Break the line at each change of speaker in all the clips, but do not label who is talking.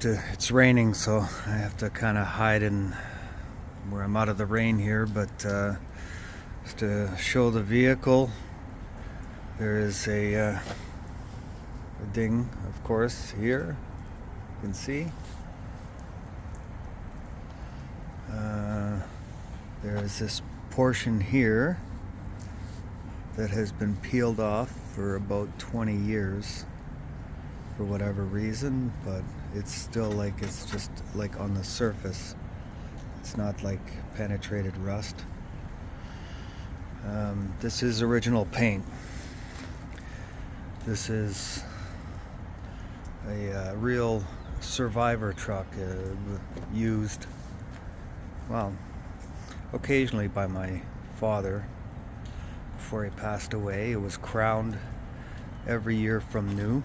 it's raining, so I have to kind of hide in where I'm out of the rain here, but just to show the vehicle, there is a ding, of course, here, you can see. There is this portion here that has been peeled off for about 20 years for whatever reason, but it's still like, it's just like on the surface. It's not like penetrated rust. This is original paint. This is a real survivor truck, used, well, occasionally by my father before he passed away. It was crowned every year from new,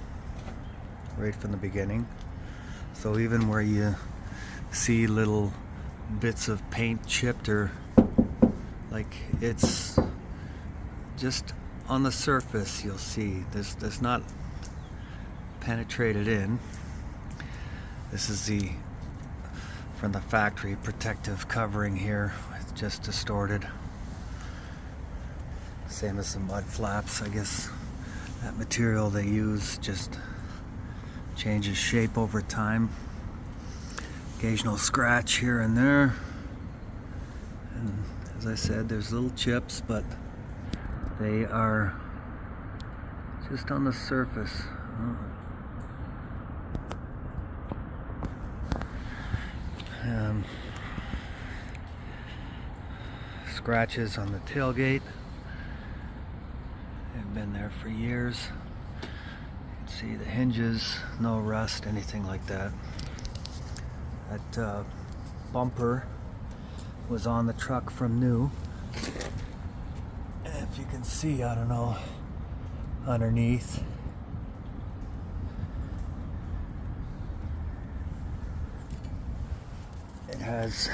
right from the beginning. So even where you see little bits of paint chipped, or like it's just on the surface, you'll see there's not penetrated in. This is the from the factory protective covering here. It's just distorted, same as the mud flaps. I guess that material they use just changes shape over time. Occasional scratch here and there, and as I said, there's little chips, but they are just on the surface. Scratches on the tailgate. They've been there for years. You can see the hinges, no rust, anything like that. That bumper was on the truck from new. And if you can see, I don't know, underneath, it has,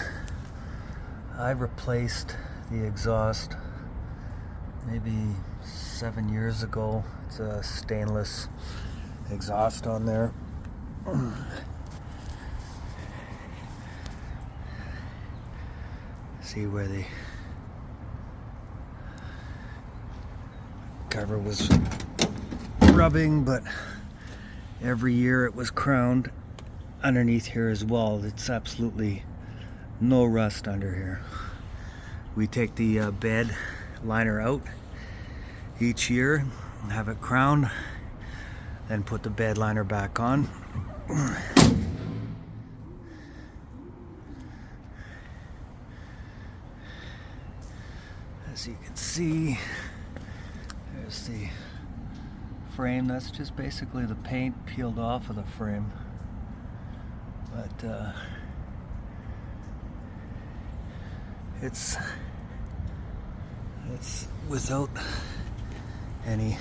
I replaced the exhaust maybe 7 years ago. It's a stainless exhaust on there. See where the cover was rubbing, but every year it was crowned underneath here as well. It's absolutely no rust under here. We take the bed liner out each year and have it crowned, then put the bed liner back on. As you can see, there's the frame. That's just basically the paint peeled off of the frame, but it's without any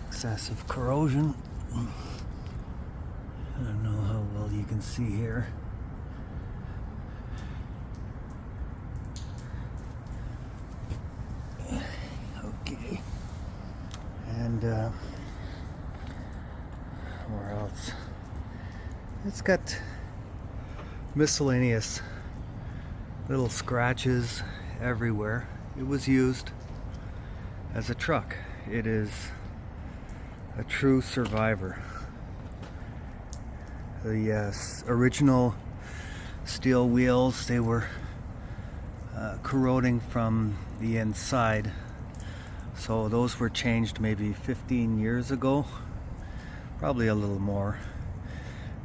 excessive corrosion. I don't know how well you can see here. Okay, and where else? It's got miscellaneous little scratches everywhere. It was used as a truck. It is a true survivor. The original steel wheels, they were corroding from the inside, so those were changed maybe 15 years ago, probably a little more.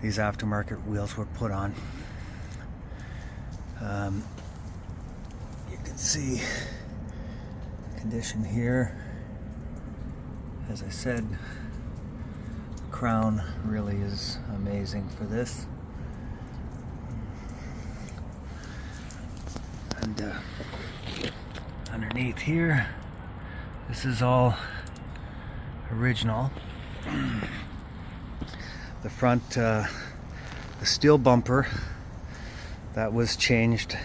These aftermarket wheels were put on. You can see condition here. As I said, the crown really is amazing for this. And underneath here, this is all original. The front, the steel bumper, that was changed,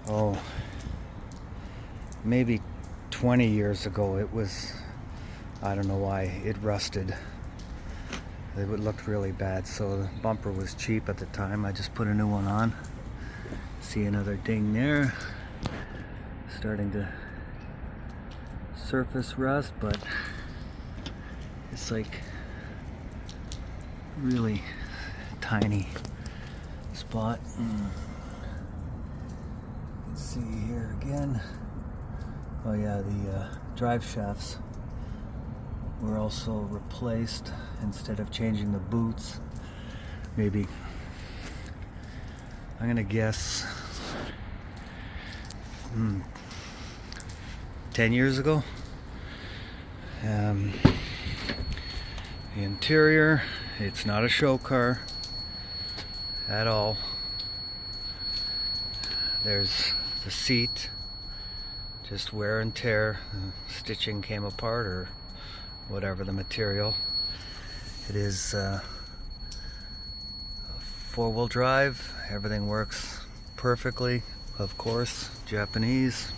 oh, maybe 20 years ago. It was, I don't know why, it rusted. It looked really bad, so the bumper was cheap at the time. I just put a new one on. See another ding there. Starting to surface rust, but it's like really tiny spot. You can see here again. Oh yeah, the drive shafts were also replaced instead of changing the boots. Maybe, I'm gonna guess, 10 years ago. The interior, it's not a show car at all. There's the seat, just wear and tear. Stitching came apart or whatever the material. It is four-wheel drive. Everything works perfectly, of course. Japanese.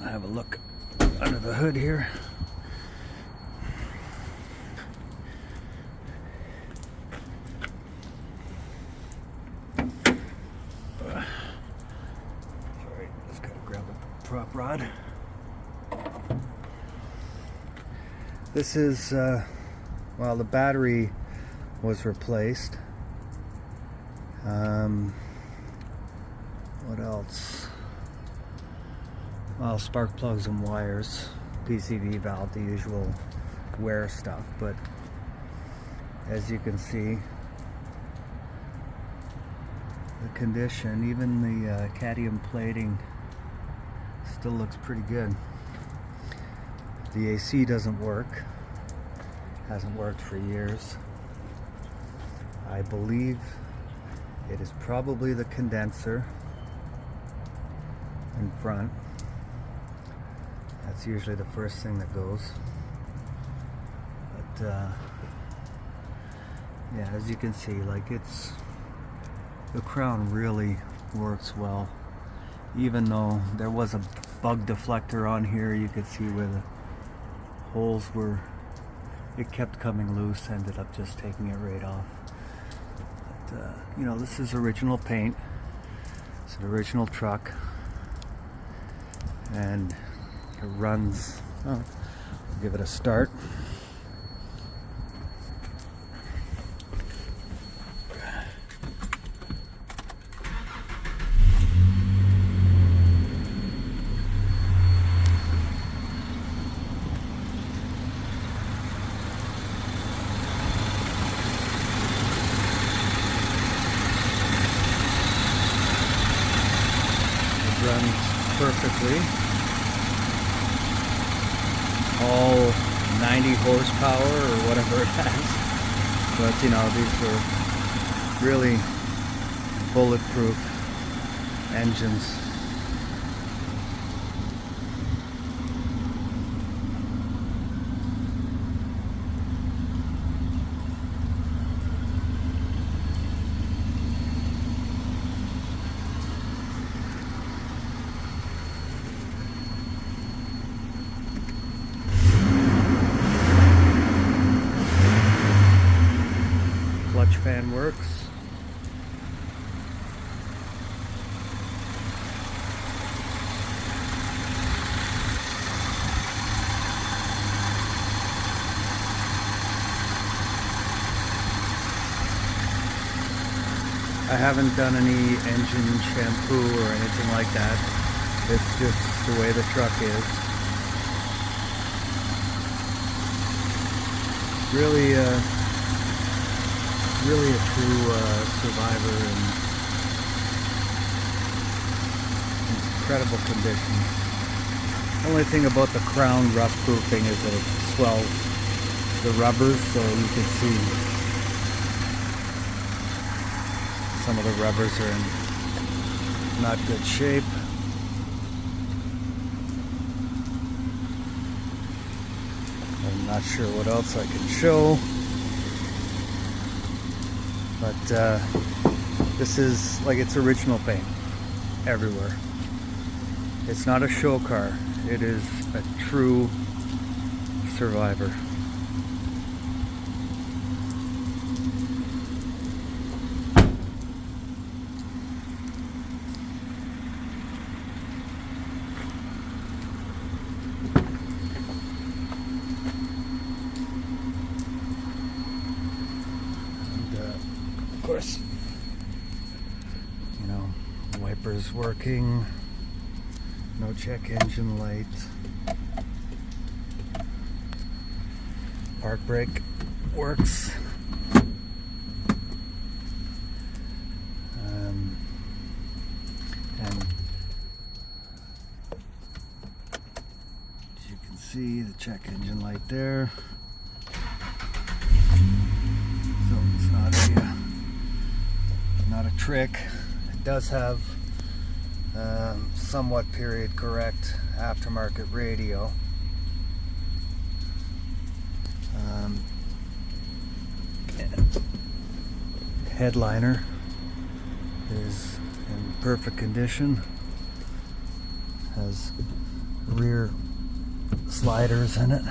I'll have a look under the hood here. Sorry, just gotta grab a prop rod. This is, well, the battery was replaced. What else? Well, spark plugs and wires, PCV valve, the usual wear stuff. But as you can see, the condition, even the cadmium plating still looks pretty good. The AC doesn't work. Hasn't worked for years. I believe it is probably the condenser in front. That's usually the first thing that goes. But yeah, as you can see, like, it's, the crown really works well. Even though there was a bug deflector on here, you could see where the holes were, it kept coming loose, ended up just taking it right off. But, you know, this is original paint. It's an original truck, and it runs. Oh, I'll give it a start. Runs perfectly. All 90 horsepower or whatever it has. But you know, these were really bulletproof engines. Clutch fan works. I haven't done any engine shampoo or anything like that. It's just the way the truck is. Really a true survivor and incredible condition. The only thing about the crown rust proofing is that it swells the rubbers, so you can see some of the rubbers are in not good shape. I'm not sure what else I can show. But this is, like, it's original paint everywhere. It's not a show car. It is a true survivor. is working. No check engine light. Park brake works. And as you can see, the check engine light there. So it's not a trick. It does have somewhat period correct aftermarket radio. Headliner is in perfect condition. Has rear sliders in it.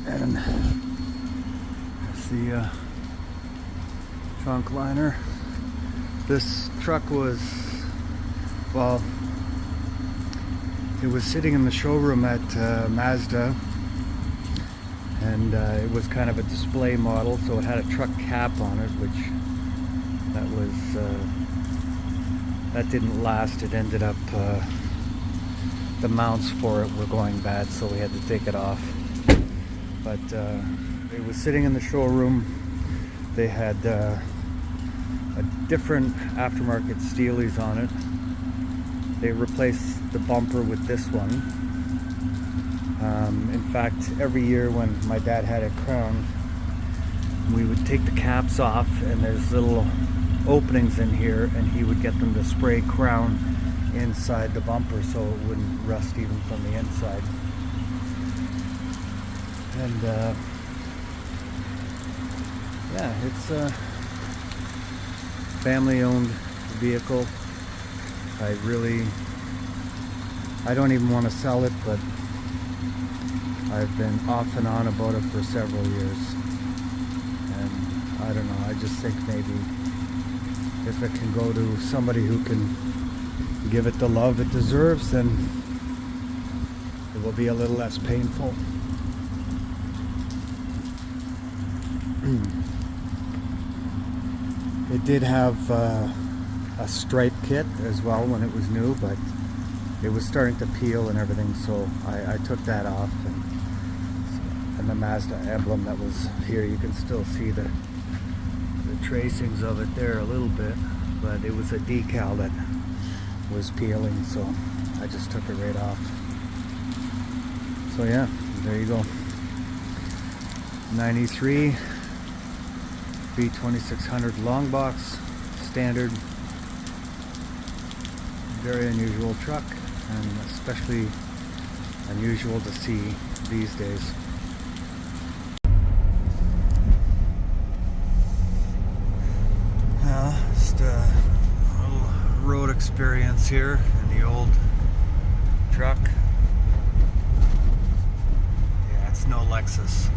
And there's the trunk liner. This truck was, well, it was sitting in the showroom at Mazda, and it was kind of a display model, so it had a truck cap on it, which that didn't last. It ended up the mounts for it were going bad, so we had to take it off. But it was sitting in the showroom. They had a different aftermarket Steelies on it. They replaced the bumper with this one. In fact, every year when my dad had it crowned, we would take the caps off, and there's little openings in here, and he would get them to spray crown inside the bumper so it wouldn't rust even from the inside. And yeah, it's a family-owned vehicle. I don't even want to sell it, but I've been off and on about it for several years. And I don't know, I just think maybe if it can go to somebody who can give it the love it deserves, then it will be a little less painful. It did have a stripe kit as well when it was new, but it was starting to peel and everything, so I took that off. And the Mazda emblem that was here, you can still see the tracings of it there a little bit, but it was a decal that was peeling, so I just took it right off. So yeah, there you go. 93 B2600 Longbox, standard, very unusual truck, and especially unusual to see these days. Just a little road experience here in the old truck. Yeah, it's no Lexus.